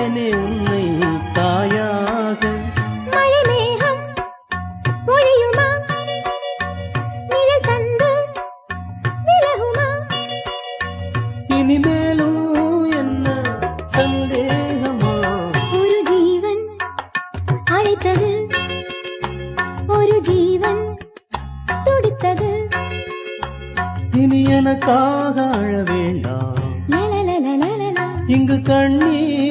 தந்தேனே உன்னை தாயாக. மழை மேகம் பொழியுமா, நிழல் தந்து விலகுமா? இனிமேலும் என்ன சந்தேகமா? ஒரு ஜீவன் அழைத்தது, ஒரு ஜீவன் துடித்தது. இனி எனக்காக அழ வேண்டாம், லலலலலலலா. இங்கு கண்ணீர்